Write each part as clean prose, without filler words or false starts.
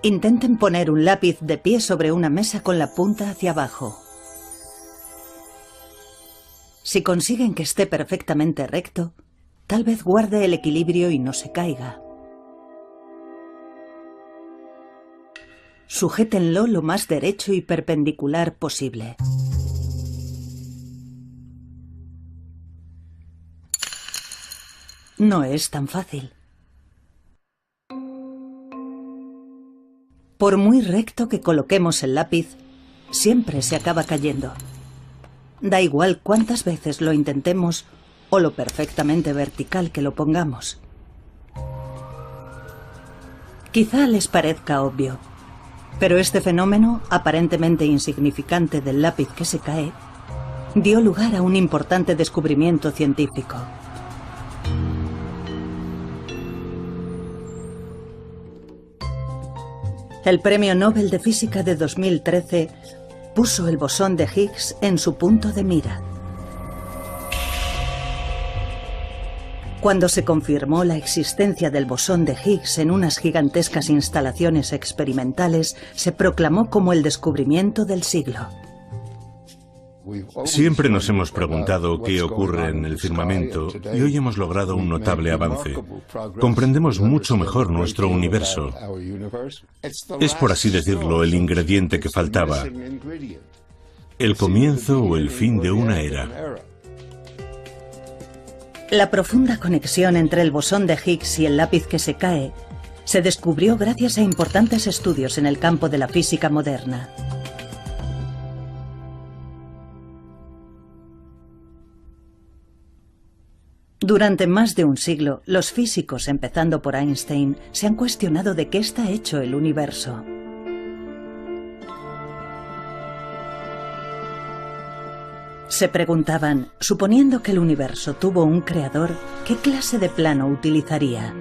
Intenten poner un lápiz de pie sobre una mesa con la punta hacia abajo. Si consiguen que esté perfectamente recto, tal vez guarde el equilibrio y no se caiga. Sujétenlo lo más derecho y perpendicular posible. No es tan fácil. Por muy recto que coloquemos el lápiz, siempre se acaba cayendo. Da igual cuántas veces lo intentemos o lo perfectamente vertical que lo pongamos. Quizá les parezca obvio, pero este fenómeno, aparentemente insignificante del lápiz que se cae, dio lugar a un importante descubrimiento científico. El Premio Nobel de Física de 2013 puso el bosón de Higgs en su punto de mira. Cuando se confirmó la existencia del bosón de Higgs en unas gigantescas instalaciones experimentales, se proclamó como el descubrimiento del siglo. Siempre nos hemos preguntado qué ocurre en el firmamento y hoy hemos logrado un notable avance. Comprendemos mucho mejor nuestro universo. Es, por así decirlo, el ingrediente que faltaba. El comienzo o el fin de una era. La profunda conexión entre el bosón de Higgs y el lápiz que se cae se descubrió gracias a importantes estudios en el campo de la física moderna. Durante más de un siglo, los físicos, empezando por Einstein, se han cuestionado de qué está hecho el universo. Se preguntaban, suponiendo que el universo tuvo un creador, ¿qué clase de plano utilizaría?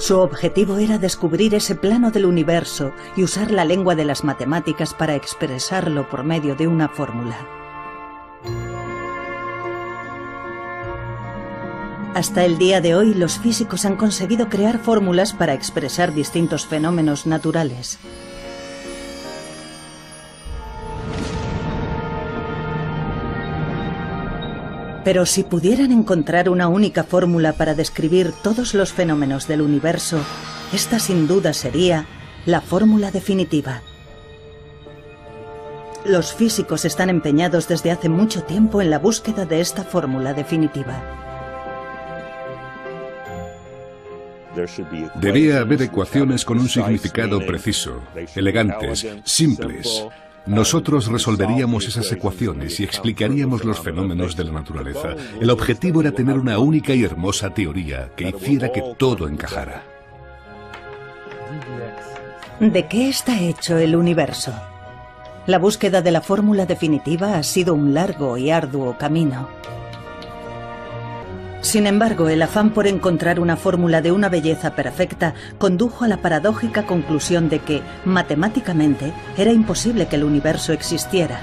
Su objetivo era descubrir ese plano del universo y usar la lengua de las matemáticas para expresarlo por medio de una fórmula. Hasta el día de hoy, los físicos han conseguido crear fórmulas para expresar distintos fenómenos naturales. Pero si pudieran encontrar una única fórmula para describir todos los fenómenos del universo, esta sin duda sería la fórmula definitiva. Los físicos están empeñados desde hace mucho tiempo en la búsqueda de esta fórmula definitiva. Debía haber ecuaciones con un significado preciso, elegantes, simples. Nosotros resolveríamos esas ecuaciones y explicaríamos los fenómenos de la naturaleza. El objetivo era tener una única y hermosa teoría que hiciera que todo encajara. ¿De qué está hecho el universo? La búsqueda de la fórmula definitiva ha sido un largo y arduo camino. Sin embargo, el afán por encontrar una fórmula de una belleza perfecta condujo a la paradójica conclusión de que, matemáticamente, era imposible que el universo existiera.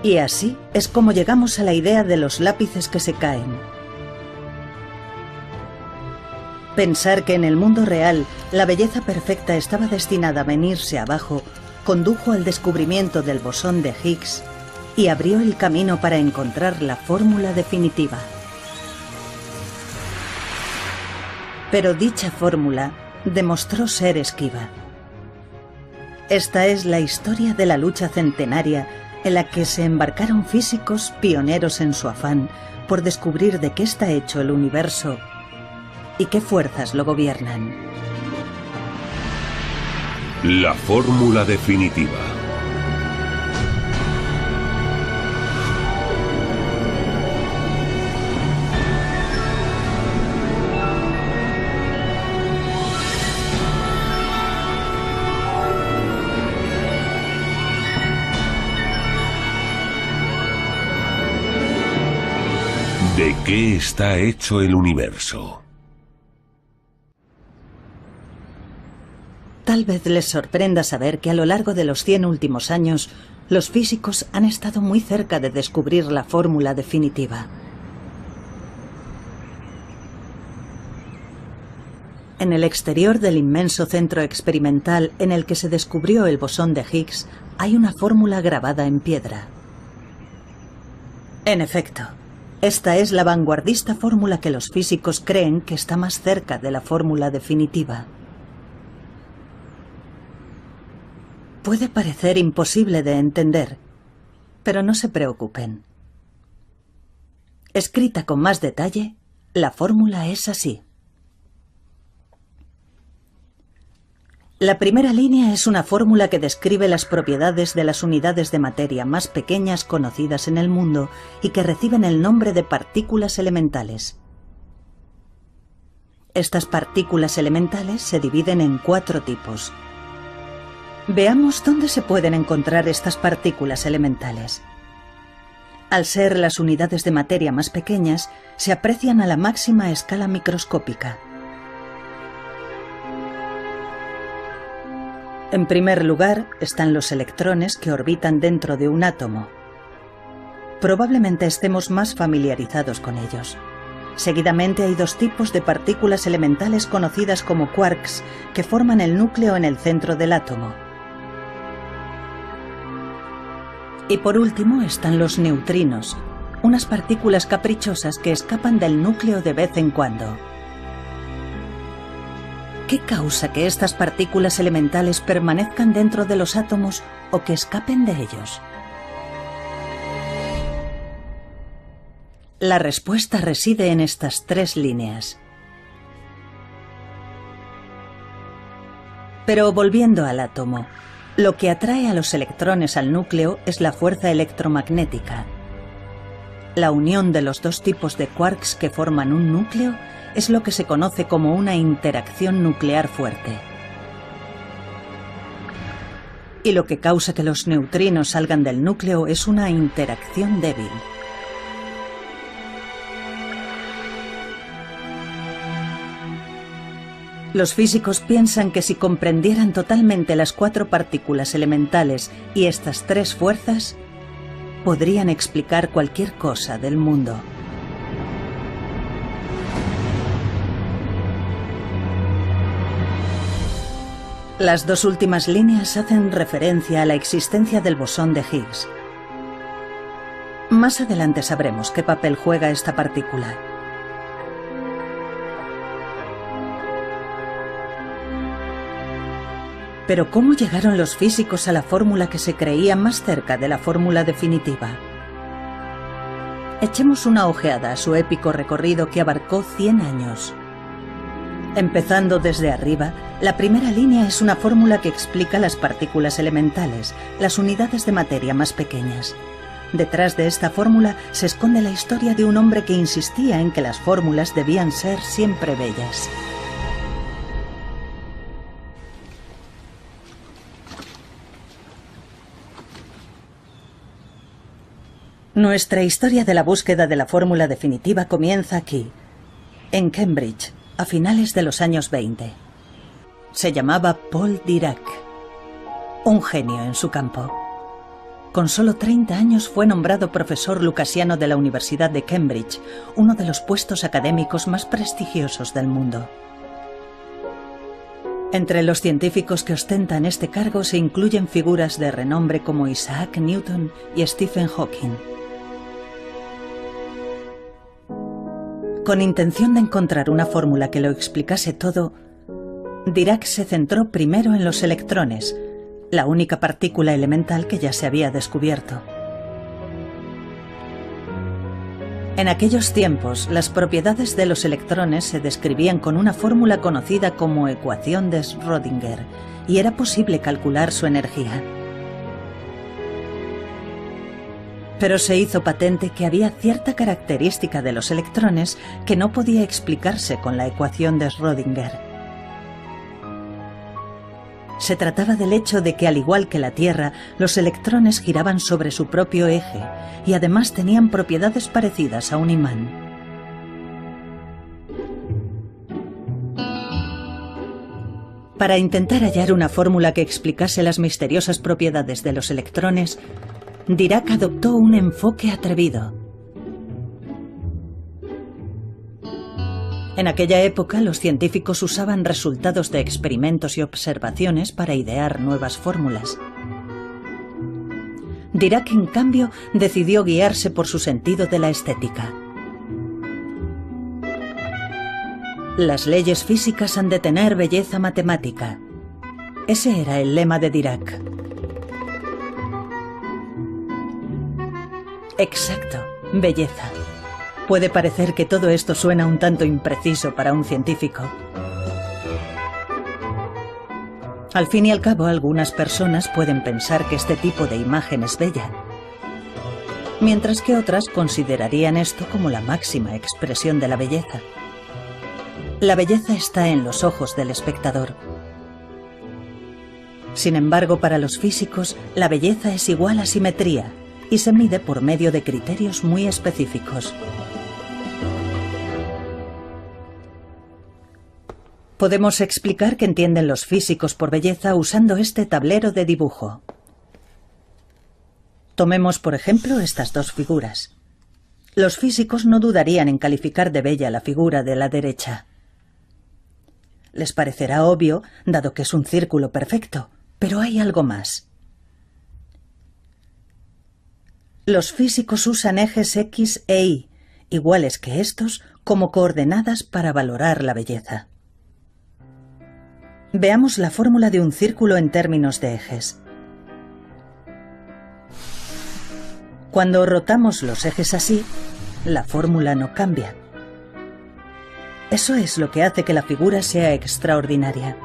Y así es como llegamos a la idea de los lápices que se caen. Pensar que en el mundo real la belleza perfecta estaba destinada a venirse abajo condujo al descubrimiento del bosón de Higgs y abrió el camino para encontrar la fórmula definitiva. Pero dicha fórmula demostró ser esquiva. Esta es la historia de la lucha centenaria en la que se embarcaron físicos pioneros en su afán por descubrir de qué está hecho el universo y qué fuerzas lo gobiernan. La fórmula definitiva. ¿De qué está hecho el universo? Tal vez les sorprenda saber que a lo largo de los 100 últimos años, los físicos han estado muy cerca de descubrir la fórmula definitiva. En el exterior del inmenso centro experimental en el que se descubrió el bosón de Higgs, hay una fórmula grabada en piedra. En efecto, esta es la vanguardista fórmula que los físicos creen que está más cerca de la fórmula definitiva. Puede parecer imposible de entender, pero no se preocupen. Escrita con más detalle, la fórmula es así. La primera línea es una fórmula que describe las propiedades de las unidades de materia más pequeñas conocidas en el mundo y que reciben el nombre de partículas elementales. Estas partículas elementales se dividen en 4 tipos. Veamos dónde se pueden encontrar estas partículas elementales. Al ser las unidades de materia más pequeñas, se aprecian a la máxima escala microscópica. En primer lugar, están los electrones que orbitan dentro de un átomo. Probablemente estemos más familiarizados con ellos. Seguidamente hay 2 tipos de partículas elementales conocidas como quarks, que forman el núcleo en el centro del átomo. Y por último están los neutrinos, unas partículas caprichosas que escapan del núcleo de vez en cuando. ¿Qué causa que estas partículas elementales permanezcan dentro de los átomos o que escapen de ellos? La respuesta reside en estas 3 líneas. Pero volviendo al átomo, lo que atrae a los electrones al núcleo es la fuerza electromagnética. La unión de los 2 tipos de quarks que forman un núcleo es lo que se conoce como una interacción nuclear fuerte. Y lo que causa que los neutrinos salgan del núcleo es una interacción débil. Los físicos piensan que si comprendieran totalmente las 4 partículas elementales y estas 3 fuerzas, podrían explicar cualquier cosa del mundo. Las 2 últimas líneas hacen referencia a la existencia del bosón de Higgs. Más adelante sabremos qué papel juega esta partícula. Pero ¿cómo llegaron los físicos a la fórmula que se creía más cerca de la fórmula definitiva? Echemos una ojeada a su épico recorrido que abarcó 100 años. Empezando desde arriba, la primera línea es una fórmula que explica las partículas elementales, las unidades de materia más pequeñas. Detrás de esta fórmula se esconde la historia de un hombre que insistía en que las fórmulas debían ser siempre bellas. Nuestra historia de la búsqueda de la fórmula definitiva comienza aquí, en Cambridge, a finales de los años 20. Se llamaba Paul Dirac, un genio en su campo. Con solo 30 años fue nombrado profesor lucasiano de la Universidad de Cambridge, uno de los puestos académicos más prestigiosos del mundo. Entre los científicos que ostentan este cargo se incluyen figuras de renombre como Isaac Newton y Stephen Hawking. Con intención de encontrar una fórmula que lo explicase todo, Dirac se centró primero en los electrones, la única partícula elemental que ya se había descubierto. En aquellos tiempos, las propiedades de los electrones se describían con una fórmula conocida como ecuación de Schrödinger, y era posible calcular su energía. Pero se hizo patente que había cierta característica de los electrones que no podía explicarse con la ecuación de Schrödinger. Se trataba del hecho de que, al igual que la Tierra, los electrones giraban sobre su propio eje y además tenían propiedades parecidas a un imán. Para intentar hallar una fórmula que explicase las misteriosas propiedades de los electrones, Dirac adoptó un enfoque atrevido. En aquella época, los científicos usaban resultados de experimentos y observaciones para idear nuevas fórmulas. Dirac, en cambio, decidió guiarse por su sentido de la estética. Las leyes físicas han de tener belleza matemática. Ese era el lema de Dirac. Exacto, belleza. Puede parecer que todo esto suena un tanto impreciso para un científico. Al fin y al cabo, algunas personas pueden pensar que este tipo de imagen es bella, mientras que otras considerarían esto como la máxima expresión de la belleza. La belleza está en los ojos del espectador. Sin embargo, para los físicos, la belleza es igual a simetría y se mide por medio de criterios muy específicos. Podemos explicar qué entienden los físicos por belleza usando este tablero de dibujo. Tomemos, por ejemplo, estas dos figuras. Los físicos no dudarían en calificar de bella la figura de la derecha. Les parecerá obvio, dado que es un círculo perfecto, pero hay algo más. Los físicos usan ejes X e Y, iguales que estos, como coordenadas para valorar la belleza. Veamos la fórmula de un círculo en términos de ejes. Cuando rotamos los ejes así, la fórmula no cambia. Eso es lo que hace que la figura sea extraordinaria.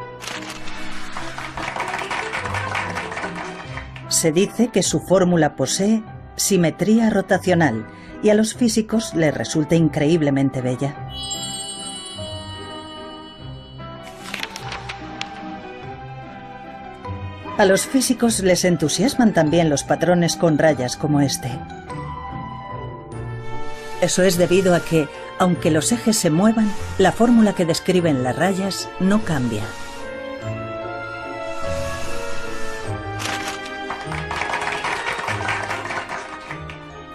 Se dice que su fórmula posee simetría rotacional y a los físicos les resulta increíblemente bella. A los físicos les entusiasman también los patrones con rayas como este. Eso es debido a que, aunque los ejes se muevan, la fórmula que describen las rayas no cambia.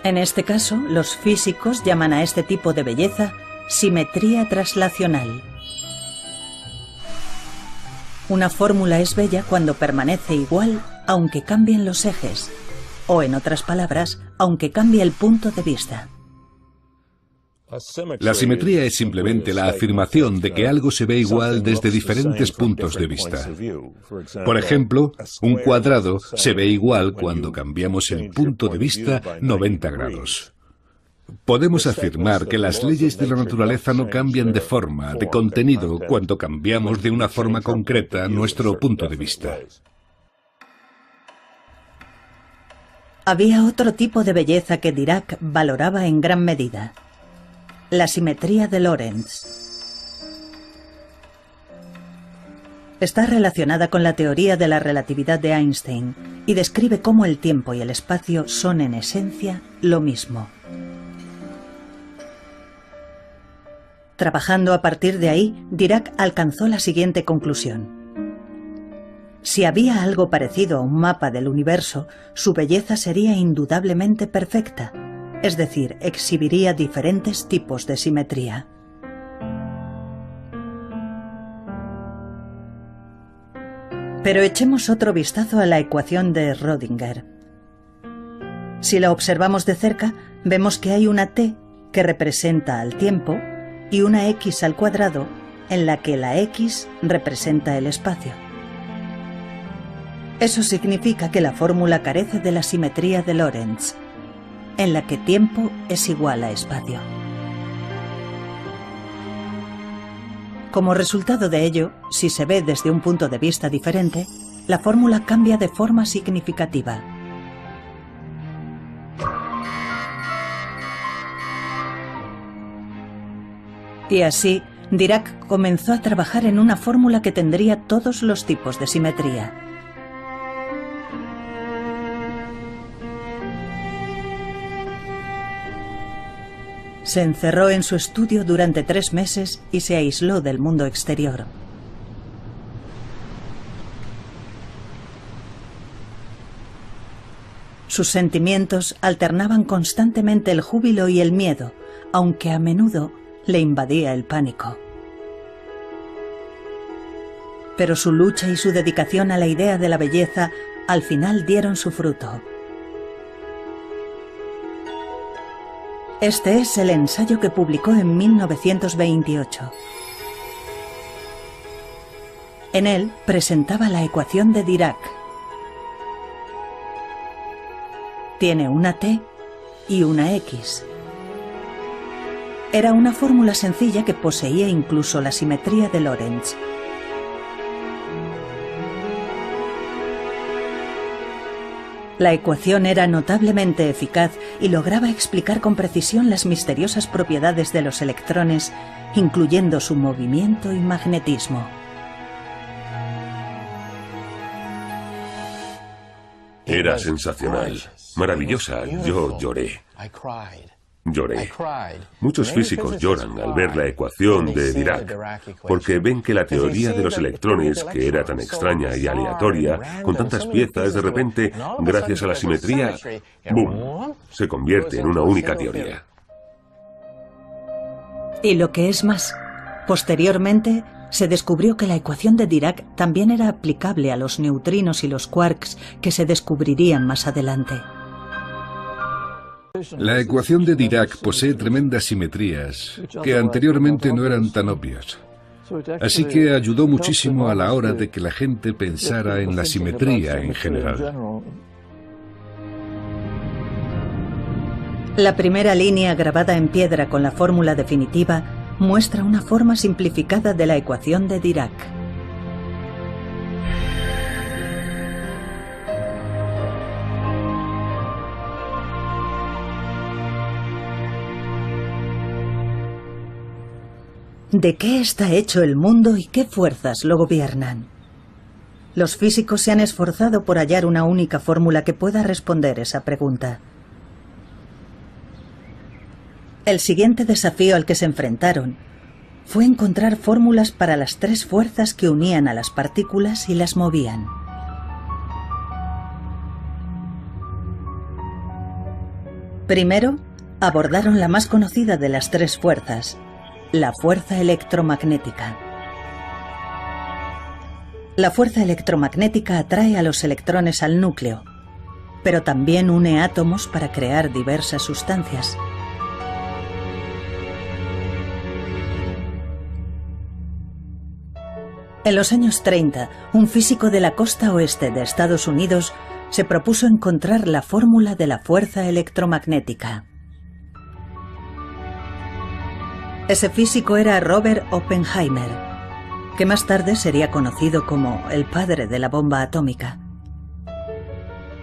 En este caso, los físicos llaman a este tipo de belleza simetría traslacional. Una fórmula es bella cuando permanece igual aunque cambien los ejes, o en otras palabras, aunque cambie el punto de vista. La simetría es simplemente la afirmación de que algo se ve igual desde diferentes puntos de vista. Por ejemplo, un cuadrado se ve igual cuando cambiamos el punto de vista 90 grados. Podemos afirmar que las leyes de la naturaleza no cambian de forma, de contenido, cuando cambiamos de una forma concreta nuestro punto de vista. Había otro tipo de belleza que Dirac valoraba en gran medida: la simetría de Lorentz. Está relacionada con la teoría de la relatividad de Einstein y describe cómo el tiempo y el espacio son en esencia lo mismo. Trabajando a partir de ahí, Dirac alcanzó la siguiente conclusión: si había algo parecido a un mapa del universo, su belleza sería indudablemente perfecta, es decir, exhibiría diferentes tipos de simetría. Pero echemos otro vistazo a la ecuación de Schrödinger. Si la observamos de cerca, vemos que hay una t que representa al tiempo y una x al cuadrado en la que la x representa el espacio. Eso significa que la fórmula carece de la simetría de Lorentz, en la que tiempo es igual a espacio. Como resultado de ello, si se ve desde un punto de vista diferente, la fórmula cambia de forma significativa. Y así, Dirac comenzó a trabajar en una fórmula que tendría todos los tipos de simetría. Se encerró en su estudio durante 3 meses y se aisló del mundo exterior. Sus sentimientos alternaban constantemente el júbilo y el miedo, aunque a menudo le invadía el pánico. Pero su lucha y su dedicación a la idea de la belleza al final dieron su fruto. Este es el ensayo que publicó en 1928. En él presentaba la ecuación de Dirac. Tiene una T y una X. Era una fórmula sencilla que poseía incluso la simetría de Lorentz. La ecuación era notablemente eficaz y lograba explicar con precisión las misteriosas propiedades de los electrones, incluyendo su movimiento y magnetismo. Era sensacional, maravillosa. Yo lloré. Lloré. Muchos físicos lloran al ver la ecuación de Dirac, porque ven que la teoría de los electrones, que era tan extraña y aleatoria, con tantas piezas, de repente, gracias a la simetría, ¡boom!, se convierte en una única teoría. Y lo que es más, posteriormente se descubrió que la ecuación de Dirac también era aplicable a los neutrinos y los quarks que se descubrirían más adelante. La ecuación de Dirac posee tremendas simetrías que anteriormente no eran tan obvias. Así que ayudó muchísimo a la hora de que la gente pensara en la simetría en general. La primera línea grabada en piedra con la fórmula definitiva muestra una forma simplificada de la ecuación de Dirac. ¿De qué está hecho el mundo y qué fuerzas lo gobiernan? Los físicos se han esforzado por hallar una única fórmula que pueda responder esa pregunta. El siguiente desafío al que se enfrentaron fue encontrar fórmulas para las tres fuerzas que unían a las partículas y las movían. Primero, abordaron la más conocida de las tres fuerzas, la fuerza electromagnética. La fuerza electromagnética atrae a los electrones al núcleo, pero también une átomos para crear diversas sustancias. En los años 30, un físico de la costa oeste de Estados Unidos se propuso encontrar la fórmula de la fuerza electromagnética. Ese físico era Robert Oppenheimer, que más tarde sería conocido como el padre de la bomba atómica.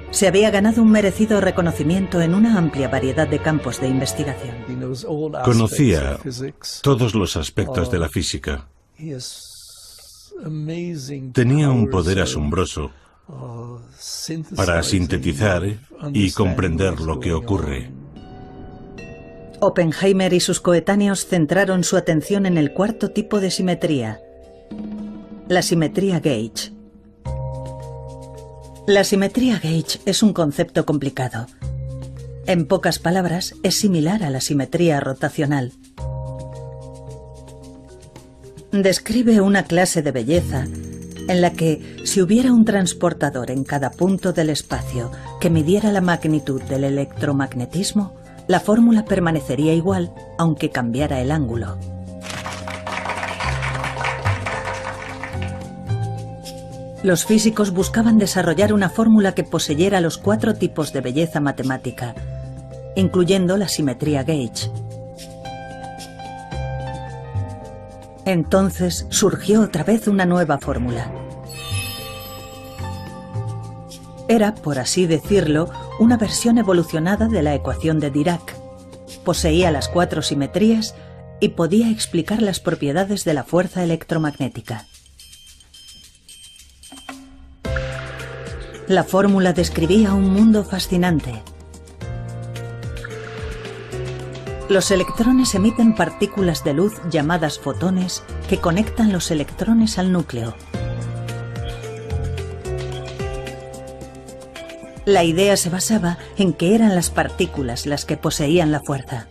Se había ganado un merecido reconocimiento en una amplia variedad de campos de investigación. Conocía todos los aspectos de la física. Tenía un poder asombroso para sintetizar y comprender lo que ocurre. Oppenheimer y sus coetáneos centraron su atención en el cuarto tipo de simetría, la simetría gauge. La simetría gauge es un concepto complicado. En pocas palabras, es similar a la simetría rotacional. Describe una clase de belleza en la que, si hubiera un transportador en cada punto del espacio que midiera la magnitud del electromagnetismo, la fórmula permanecería igual, aunque cambiara el ángulo. Los físicos buscaban desarrollar una fórmula que poseyera los cuatro tipos de belleza matemática, incluyendo la simetría gauge. Entonces surgió otra vez una nueva fórmula. Era, por así decirlo, una versión evolucionada de la ecuación de Dirac. Poseía las cuatro simetrías y podía explicar las propiedades de la fuerza electromagnética. La fórmula describía un mundo fascinante. Los electrones emiten partículas de luz llamadas fotones que conectan los electrones al núcleo. La idea se basaba en que eran las partículas las que poseían la fuerza.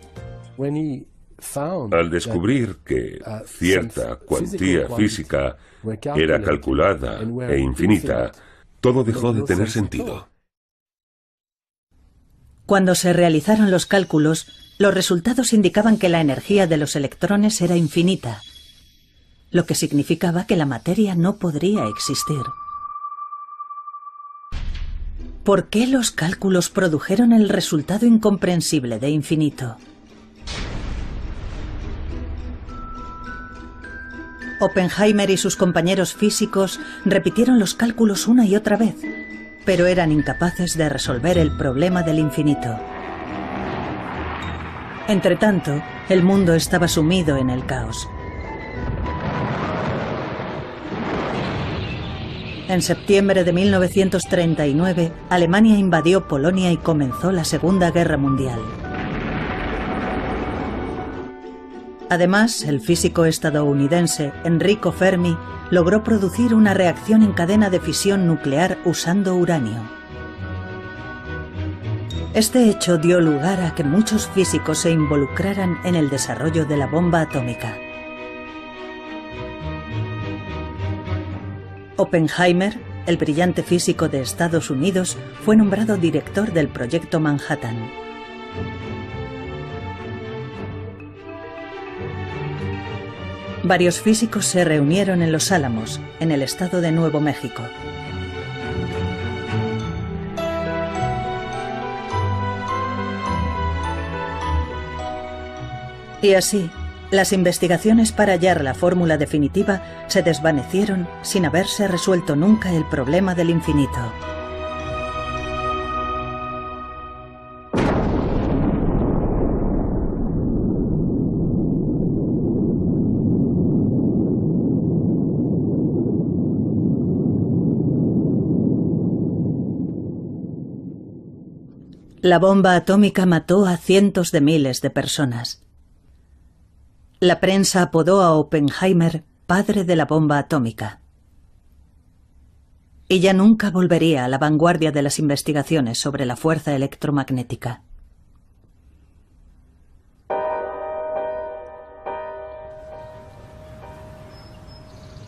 Al descubrir que cierta cuantía física era calculada e infinita, todo dejó de tener sentido. Cuando se realizaron los cálculos, los resultados indicaban que la energía de los electrones era infinita, lo que significaba que la materia no podría existir. ¿Por qué los cálculos produjeron el resultado incomprensible de infinito? Oppenheimer y sus compañeros físicos repitieron los cálculos una y otra vez, pero eran incapaces de resolver el problema del infinito. Entretanto, el mundo estaba sumido en el caos. En septiembre de 1939, Alemania invadió Polonia y comenzó la Segunda Guerra Mundial. Además, el físico estadounidense Enrico Fermi logró producir una reacción en cadena de fisión nuclear usando uranio. Este hecho dio lugar a que muchos físicos se involucraran en el desarrollo de la bomba atómica. Oppenheimer, el brillante físico de Estados Unidos, fue nombrado director del Proyecto Manhattan. Varios físicos se reunieron en Los Álamos, en el estado de Nuevo México. Y así, las investigaciones para hallar la fórmula definitiva se desvanecieron sin haberse resuelto nunca el problema del infinito. La bomba atómica mató a cientos de miles de personas. La prensa apodó a Oppenheimer padre de la bomba atómica. Y ya nunca volvería a la vanguardia de las investigaciones sobre la fuerza electromagnética.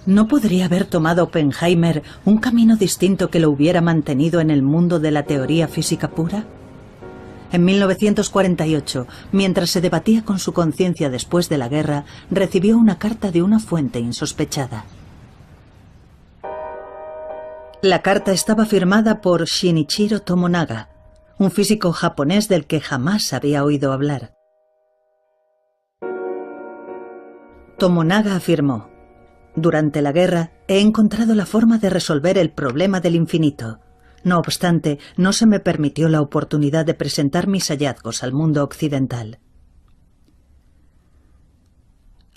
¿No podría haber tomado Oppenheimer un camino distinto que lo hubiera mantenido en el mundo de la teoría física pura? En 1948, mientras se debatía con su conciencia después de la guerra, recibió una carta de una fuente insospechada. La carta estaba firmada por Shinichiro Tomonaga, un físico japonés del que jamás había oído hablar. Tomonaga afirmó: «Durante la guerra he encontrado la forma de resolver el problema del infinito. No obstante, no se me permitió la oportunidad de presentar mis hallazgos al mundo occidental».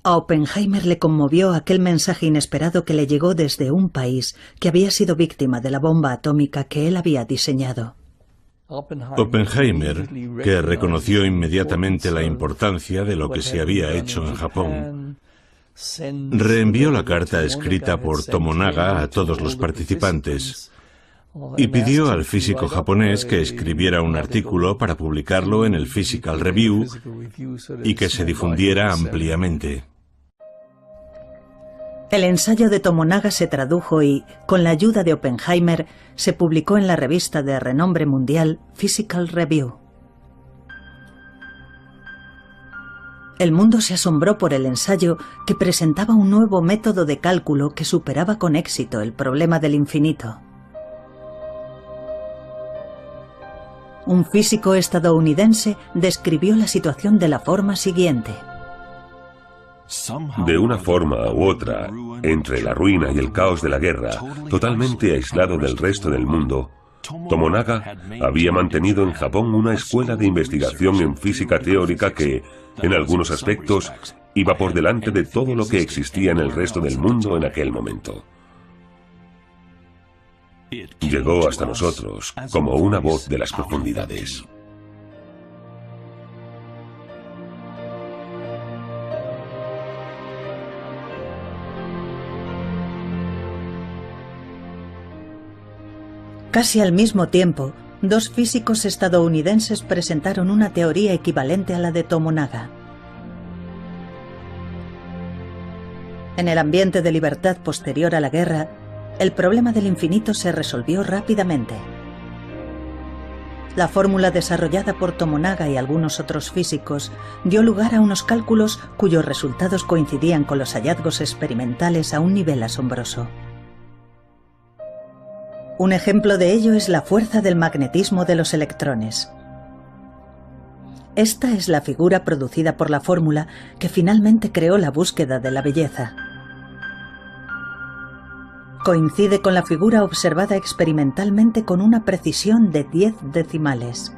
A Oppenheimer le conmovió aquel mensaje inesperado que le llegó desde un país que había sido víctima de la bomba atómica que él había diseñado. Oppenheimer, que reconoció inmediatamente la importancia de lo que se había hecho en Japón, reenvió la carta escrita por Tomonaga a todos los participantes y pidió al físico japonés que escribiera un artículo para publicarlo en el Physical Review y que se difundiera ampliamente. El ensayo de Tomonaga se tradujo y, con la ayuda de Oppenheimer, se publicó en la revista de renombre mundial Physical Review. El mundo se asombró por el ensayo, que presentaba un nuevo método de cálculo que superaba con éxito el problema del infinito. Un físico estadounidense describió la situación de la forma siguiente. De una forma u otra, entre la ruina y el caos de la guerra, totalmente aislado del resto del mundo, Tomonaga había mantenido en Japón una escuela de investigación en física teórica que, en algunos aspectos, iba por delante de todo lo que existía en el resto del mundo en aquel momento. Llegó hasta nosotros como una voz de las profundidades. Casi al mismo tiempo, dos físicos estadounidenses presentaron una teoría equivalente a la de Tomonaga. En el ambiente de libertad posterior a la guerra, el problema del infinito se resolvió rápidamente. La fórmula desarrollada por Tomonaga y algunos otros físicos dio lugar a unos cálculos cuyos resultados coincidían con los hallazgos experimentales a un nivel asombroso. Un ejemplo de ello es la fuerza del magnetismo de los electrones. Esta es la figura producida por la fórmula que finalmente creó la búsqueda de la belleza. Coincide con la figura observada experimentalmente con una precisión de 10 decimales.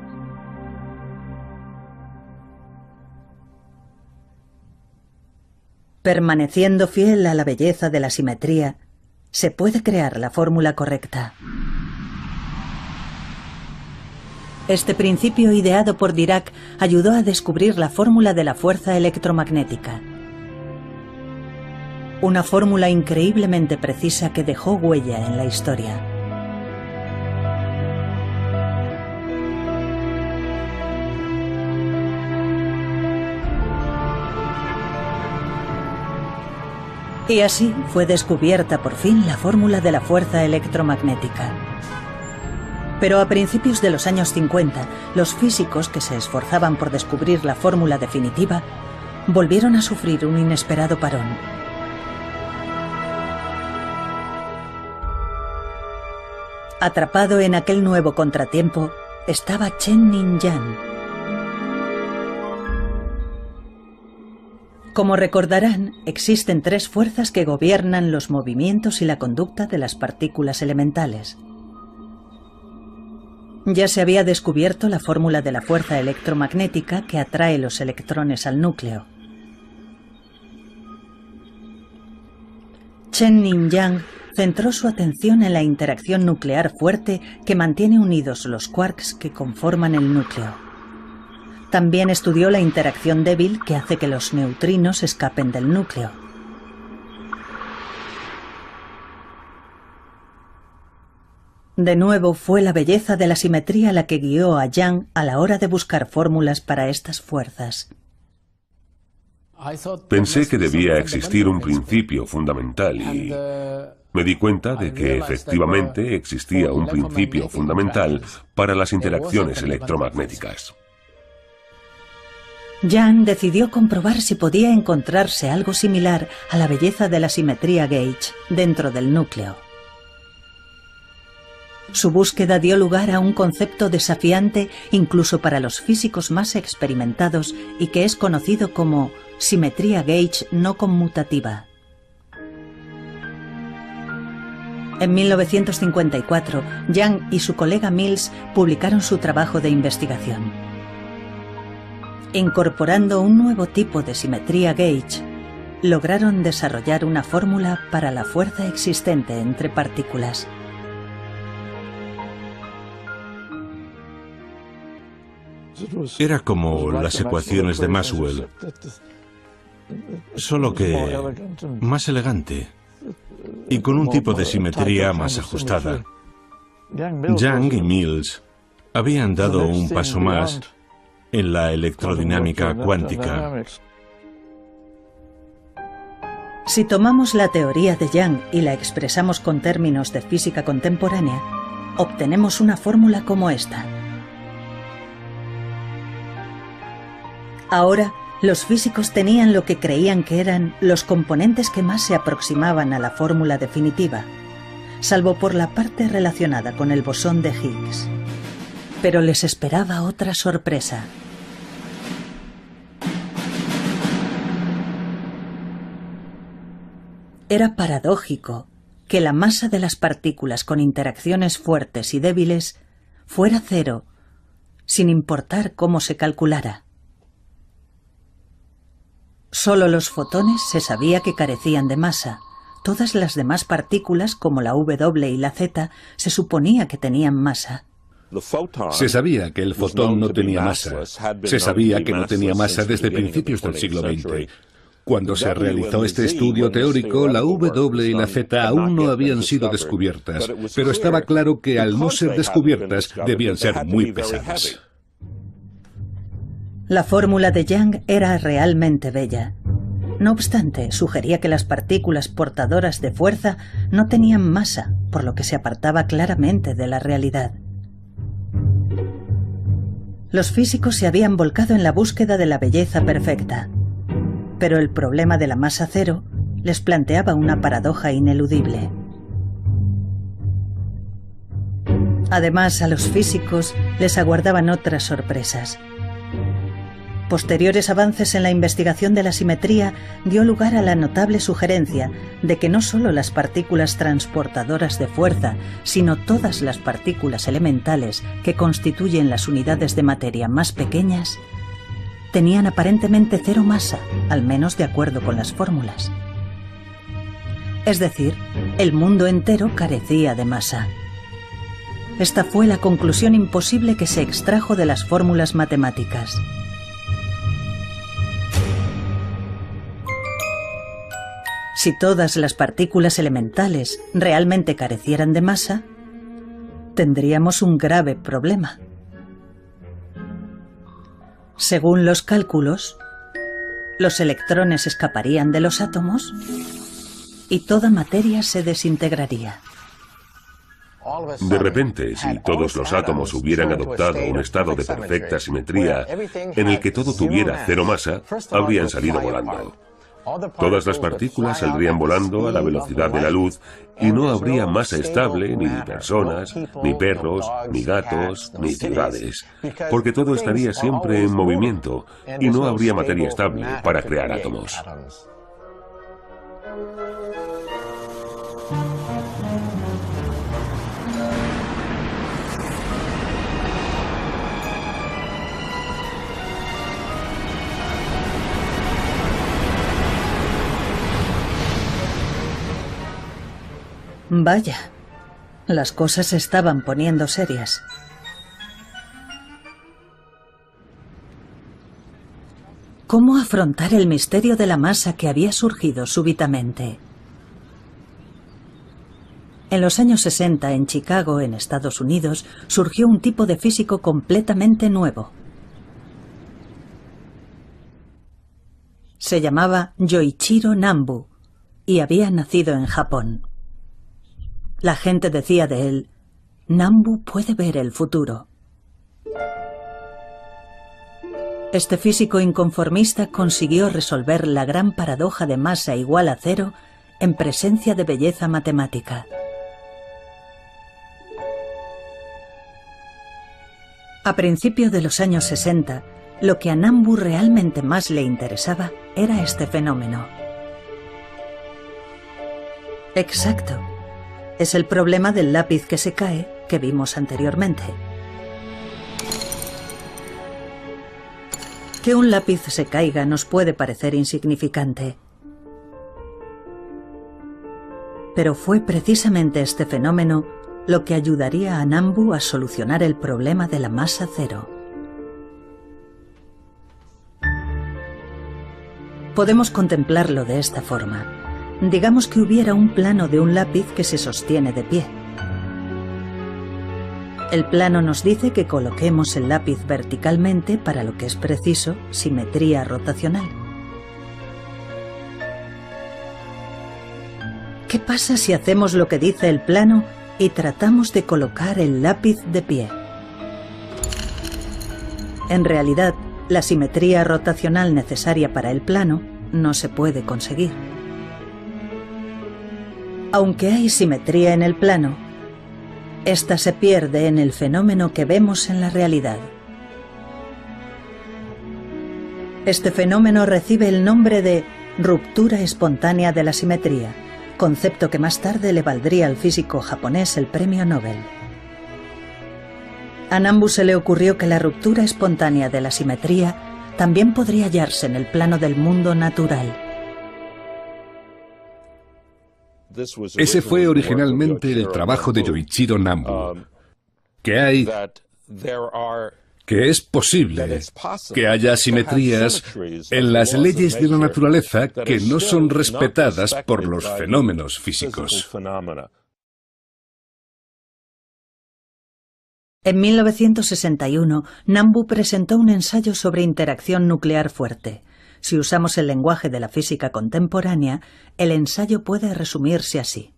Permaneciendo fiel a la belleza de la simetría, se puede crear la fórmula correcta. Este principio ideado por Dirac ayudó a descubrir la fórmula de la fuerza electromagnética. Una fórmula increíblemente precisa que dejó huella en la historia. Y así fue descubierta por fin la fórmula de la fuerza electromagnética. Pero a principios de los años 50, los físicos que se esforzaban por descubrir la fórmula definitiva volvieron a sufrir un inesperado parón. Atrapado en aquel nuevo contratiempo estaba Chen Ning-yang. Como recordarán, existen tres fuerzas que gobiernan los movimientos y la conducta de las partículas elementales. Ya se había descubierto la fórmula de la fuerza electromagnética que atrae los electrones al núcleo. Chen Ning-yang centró su atención en la interacción nuclear fuerte que mantiene unidos los quarks que conforman el núcleo. También estudió la interacción débil que hace que los neutrinos escapen del núcleo. De nuevo fue la belleza de la simetría la que guió a Yang a la hora de buscar fórmulas para estas fuerzas. Pensé que debía existir un principio fundamental y me di cuenta de que efectivamente existía un principio fundamental para las interacciones electromagnéticas. Yang decidió comprobar si podía encontrarse algo similar a la belleza de la simetría gauge dentro del núcleo. Su búsqueda dio lugar a un concepto desafiante incluso para los físicos más experimentados y que es conocido como simetría gauge no conmutativa. En 1954, Yang y su colega Mills publicaron su trabajo de investigación. Incorporando un nuevo tipo de simetría gauge, lograron desarrollar una fórmula para la fuerza existente entre partículas. Era como las ecuaciones de Maxwell, solo que más elegante y con un tipo de simetría más ajustada. Yang y Mills habían dado un paso más en la electrodinámica cuántica. Si tomamos la teoría de Yang y la expresamos con términos de física contemporánea, obtenemos una fórmula como esta. Ahora, los físicos tenían lo que creían que eran los componentes que más se aproximaban a la fórmula definitiva, salvo por la parte relacionada con el bosón de Higgs. Pero les esperaba otra sorpresa. Era paradójico que la masa de las partículas con interacciones fuertes y débiles fuera cero, sin importar cómo se calculara. Solo los fotones se sabía que carecían de masa. Todas las demás partículas, como la W y la Z, se suponía que tenían masa. Se sabía que el fotón no tenía masa. Se sabía que no tenía masa desde principios del siglo XX. Cuando se realizó este estudio teórico, la W y la Z aún no habían sido descubiertas, pero estaba claro que al no ser descubiertas debían ser muy pesadas. La fórmula de Young era realmente bella. No obstante, sugería que las partículas portadoras de fuerza no tenían masa, por lo que se apartaba claramente de la realidad. Los físicos se habían volcado en la búsqueda de la belleza perfecta, pero el problema de la masa cero les planteaba una paradoja ineludible. Además, a los físicos les aguardaban otras sorpresas. Posteriores avances en la investigación de la simetría dio lugar a la notable sugerencia de que no solo las partículas transportadoras de fuerza, sino todas las partículas elementales que constituyen las unidades de materia más pequeñas, tenían aparentemente cero masa, al menos de acuerdo con las fórmulas. Es decir, el mundo entero carecía de masa. Esta fue la conclusión imposible que se extrajo de las fórmulas matemáticas. Si todas las partículas elementales realmente carecieran de masa, tendríamos un grave problema. Según los cálculos, los electrones escaparían de los átomos y toda materia se desintegraría. De repente, si todos los átomos hubieran adoptado un estado de perfecta simetría en el que todo tuviera cero masa, habrían salido volando. Todas las partículas saldrían volando a la velocidad de la luz y no habría masa estable, ni personas, ni perros, ni gatos, ni ciudades, porque todo estaría siempre en movimiento y no habría materia estable para crear átomos. Vaya, las cosas se estaban poniendo serias. ¿Cómo afrontar el misterio de la masa que había surgido súbitamente? En los años 60, en Chicago, en Estados Unidos, surgió un tipo de físico completamente nuevo. Se llamaba Yoichiro Nambu y había nacido en Japón. La gente decía de él, Nambu puede ver el futuro. Este físico inconformista consiguió resolver la gran paradoja de masa igual a cero en presencia de belleza matemática. A principios de los años 60, lo que a Nambu realmente más le interesaba era este fenómeno. Exacto. Es el problema del lápiz que se cae que vimos anteriormente. Que un lápiz se caiga nos puede parecer insignificante. Pero fue precisamente este fenómeno lo que ayudaría a Nambu a solucionar el problema de la masa cero. Podemos contemplarlo de esta forma. Digamos que hubiera un plano de un lápiz que se sostiene de pie. El plano nos dice que coloquemos el lápiz verticalmente para lo que es preciso, simetría rotacional. ¿Qué pasa si hacemos lo que dice el plano y tratamos de colocar el lápiz de pie? En realidad, la simetría rotacional necesaria para el plano no se puede conseguir. Aunque hay simetría en el plano, esta se pierde en el fenómeno que vemos en la realidad. Este fenómeno recibe el nombre de ruptura espontánea de la simetría, concepto que más tarde le valdría al físico japonés el premio Nobel. A Nambu se le ocurrió que la ruptura espontánea de la simetría también podría hallarse en el plano del mundo natural. Ese fue originalmente el trabajo de Yoichiro Nambu, que hay que es posible que haya asimetrías en las leyes de la naturaleza que no son respetadas por los fenómenos físicos. En 1961, Nambu presentó un ensayo sobre interacción nuclear fuerte. Si usamos el lenguaje de la física contemporánea, el ensayo puede resumirse así.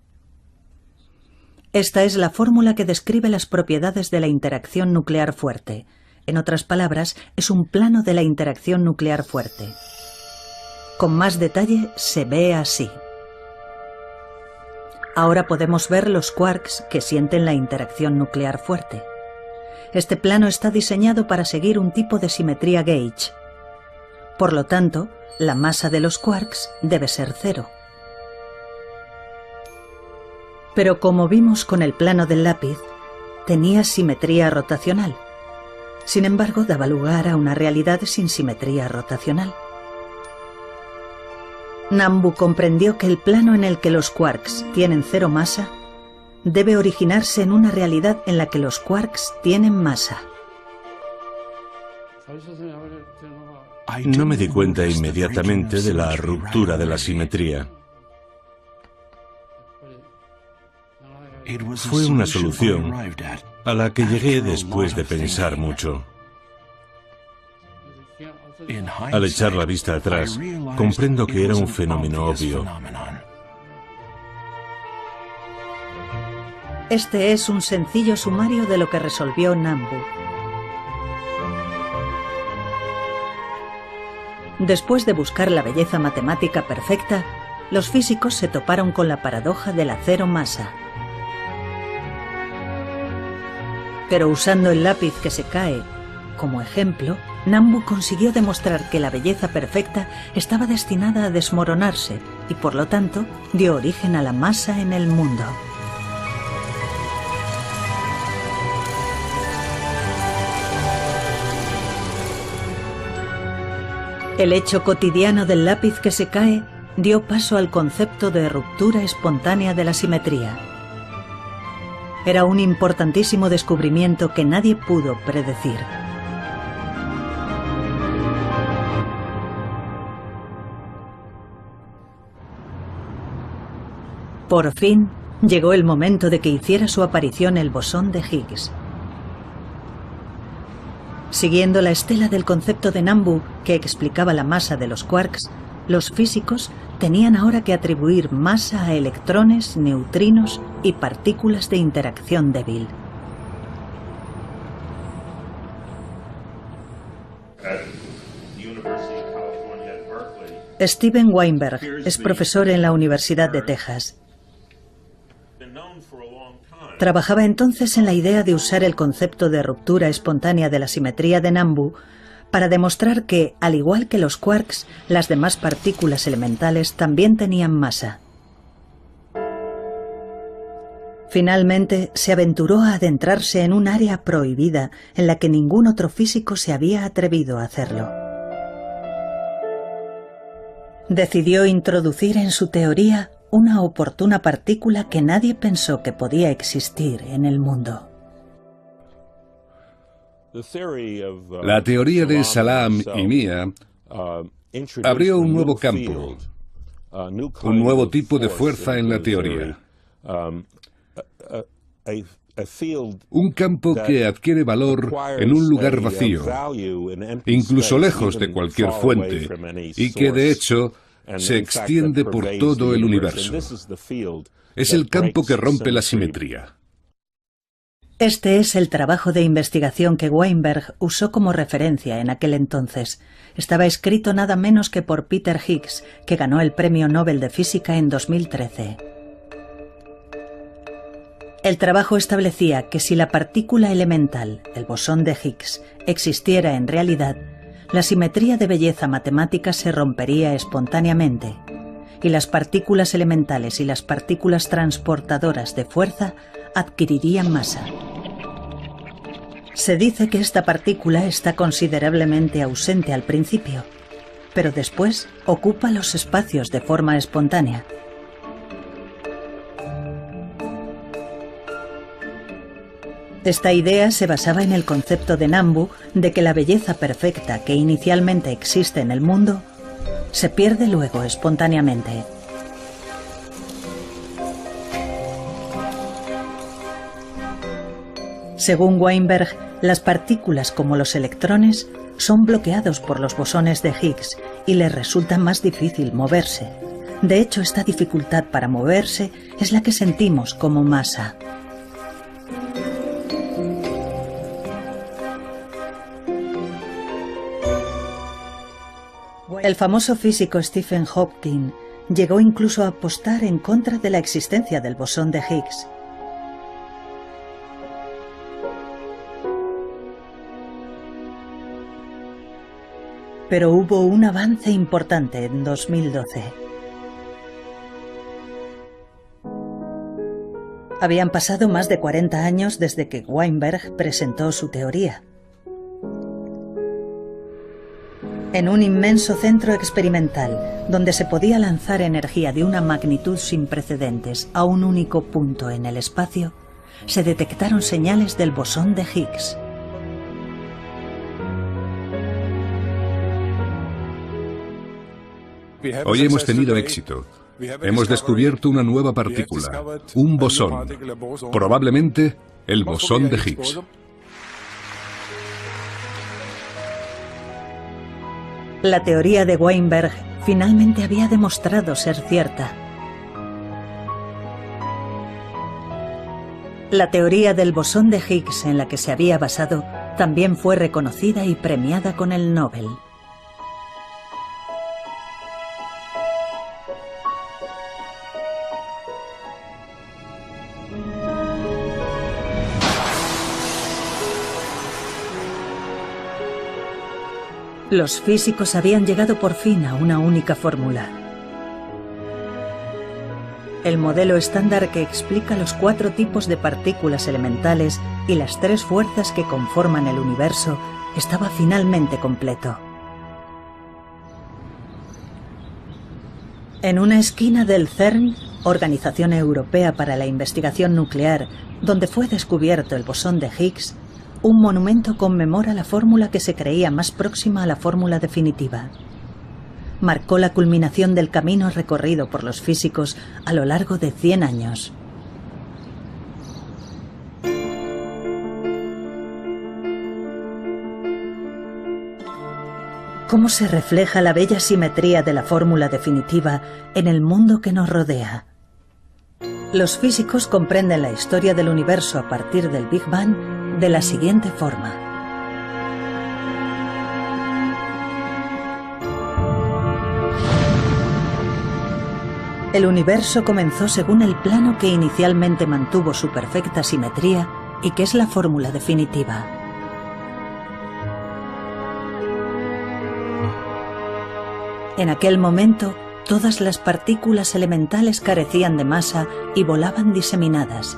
Esta es la fórmula que describe las propiedades de la interacción nuclear fuerte. En otras palabras, es un plano de la interacción nuclear fuerte. Con más detalle, se ve así. Ahora podemos ver los quarks que sienten la interacción nuclear fuerte. Este plano está diseñado para seguir un tipo de simetría gauge. Por lo tanto, la masa de los quarks debe ser cero. Pero como vimos con el plano del lápiz, tenía simetría rotacional. Sin embargo, daba lugar a una realidad sin simetría rotacional. Nambu comprendió que el plano en el que los quarks tienen cero masa debe originarse en una realidad en la que los quarks tienen masa. No me di cuenta inmediatamente de la ruptura de la simetría. Fue una solución a la que llegué después de pensar mucho. Al echar la vista atrás, comprendo que era un fenómeno obvio. Este es un sencillo sumario de lo que resolvió Nambu. Después de buscar la belleza matemática perfecta, los físicos se toparon con la paradoja de la cero masa. Pero usando el lápiz que se cae como ejemplo, Nambu consiguió demostrar que la belleza perfecta estaba destinada a desmoronarse y por lo tanto dio origen a la masa en el mundo. El hecho cotidiano del lápiz que se cae dio paso al concepto de ruptura espontánea de la simetría. Era un importantísimo descubrimiento que nadie pudo predecir. Por fin, llegó el momento de que hiciera su aparición el bosón de Higgs. Siguiendo la estela del concepto de Nambu, que explicaba la masa de los quarks, los físicos tenían ahora que atribuir masa a electrones, neutrinos y partículas de interacción débil. Steven Weinberg es profesor en la Universidad de Texas. Trabajaba entonces en la idea de usar el concepto de ruptura espontánea de la simetría de Nambu para demostrar que, al igual que los quarks, las demás partículas elementales también tenían masa. Finalmente, se aventuró a adentrarse en un área prohibida en la que ningún otro físico se había atrevido a hacerlo. Decidió introducir en su teoría una oportuna partícula que nadie pensó que podía existir en el mundo. La teoría de Salam y Mia abrió un nuevo campo, un nuevo tipo de fuerza en la teoría. Un campo que adquiere valor en un lugar vacío, incluso lejos de cualquier fuente, y que de hecho se extiende por todo el universo. Es el campo que rompe la simetría. Este es el trabajo de investigación que Weinberg usó como referencia en aquel entonces. Estaba escrito nada menos que por Peter Higgs, que ganó el Premio Nobel de Física en 2013. El trabajo establecía que si la partícula elemental, el bosón de Higgs, existiera en realidad, la simetría de belleza matemática se rompería espontáneamente, y las partículas elementales y las partículas transportadoras de fuerza adquirirían masa. Se dice que esta partícula está considerablemente ausente al principio, pero después ocupa los espacios de forma espontánea. Esta idea se basaba en el concepto de Nambu de que la belleza perfecta que inicialmente existe en el mundo se pierde luego espontáneamente. Según Weinberg, las partículas como los electrones son bloqueados por los bosones de Higgs y les resulta más difícil moverse. De hecho, esta dificultad para moverse es la que sentimos como masa. El famoso físico Stephen Hawking llegó incluso a apostar en contra de la existencia del bosón de Higgs. Pero hubo un avance importante en 2012. Habían pasado más de 40 años desde que Weinberg presentó su teoría. En un inmenso centro experimental, donde se podía lanzar energía de una magnitud sin precedentes a un único punto en el espacio, se detectaron señales del bosón de Higgs. Hoy hemos tenido éxito. Hemos descubierto una nueva partícula, un bosón, probablemente el bosón de Higgs. La teoría de Weinberg finalmente había demostrado ser cierta. La teoría del bosón de Higgs en la que se había basado también fue reconocida y premiada con el Nobel. Los físicos habían llegado por fin a una única fórmula. El modelo estándar que explica los 4 tipos de partículas elementales y las 3 fuerzas que conforman el universo estaba finalmente completo. En una esquina del CERN, Organización Europea para la Investigación Nuclear, donde fue descubierto el bosón de Higgs, un monumento conmemora la fórmula que se creía más próxima a la fórmula definitiva. Marcó la culminación del camino recorrido por los físicos a lo largo de 100 años. ¿Cómo se refleja la bella simetría de la fórmula definitiva en el mundo que nos rodea? Los físicos comprenden la historia del universo a partir del Big Bang de la siguiente forma. El universo comenzó según el plano que inicialmente mantuvo su perfecta simetría y que es la fórmula definitiva. En aquel momento, todas las partículas elementales carecían de masa y volaban diseminadas.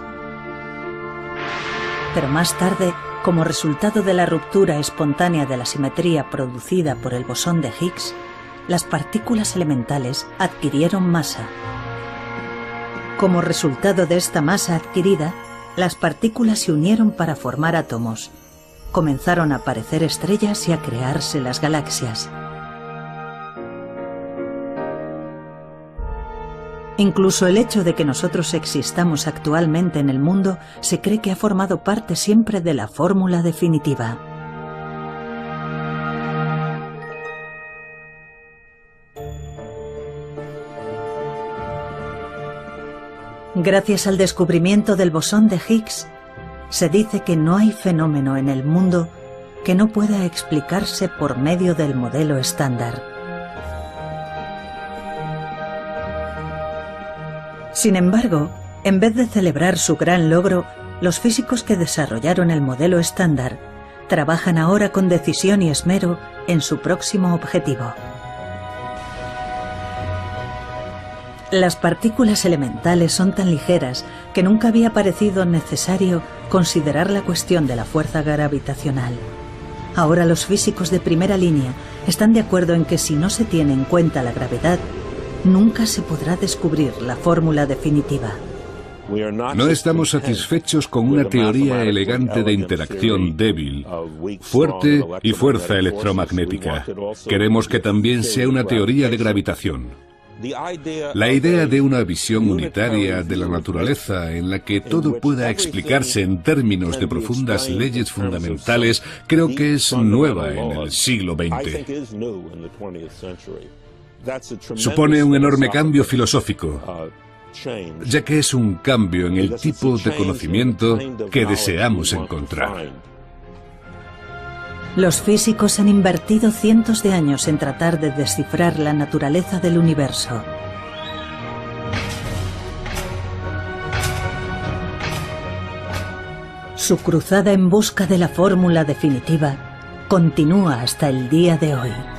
Pero más tarde, como resultado de la ruptura espontánea de la simetría producida por el bosón de Higgs, las partículas elementales adquirieron masa. Como resultado de esta masa adquirida, las partículas se unieron para formar átomos. Comenzaron a aparecer estrellas y a crearse las galaxias. Incluso el hecho de que nosotros existamos actualmente en el mundo se cree que ha formado parte siempre de la fórmula definitiva. Gracias al descubrimiento del bosón de Higgs, se dice que no hay fenómeno en el mundo que no pueda explicarse por medio del modelo estándar. Sin embargo, en vez de celebrar su gran logro, los físicos que desarrollaron el modelo estándar trabajan ahora con decisión y esmero en su próximo objetivo. Las partículas elementales son tan ligeras que nunca había parecido necesario considerar la cuestión de la fuerza gravitacional. Ahora los físicos de primera línea están de acuerdo en que si no se tiene en cuenta la gravedad, nunca se podrá descubrir la fórmula definitiva. No estamos satisfechos con una teoría elegante de interacción débil, fuerte y fuerza electromagnética. Queremos que también sea una teoría de gravitación. La idea de una visión unitaria de la naturaleza en la que todo pueda explicarse en términos de profundas leyes fundamentales creo que es nueva en el siglo XX. Supone un enorme cambio filosófico, ya que es un cambio en el tipo de conocimiento que deseamos encontrar. Los físicos han invertido cientos de años en tratar de descifrar la naturaleza del universo. Su cruzada en busca de la fórmula definitiva continúa hasta el día de hoy.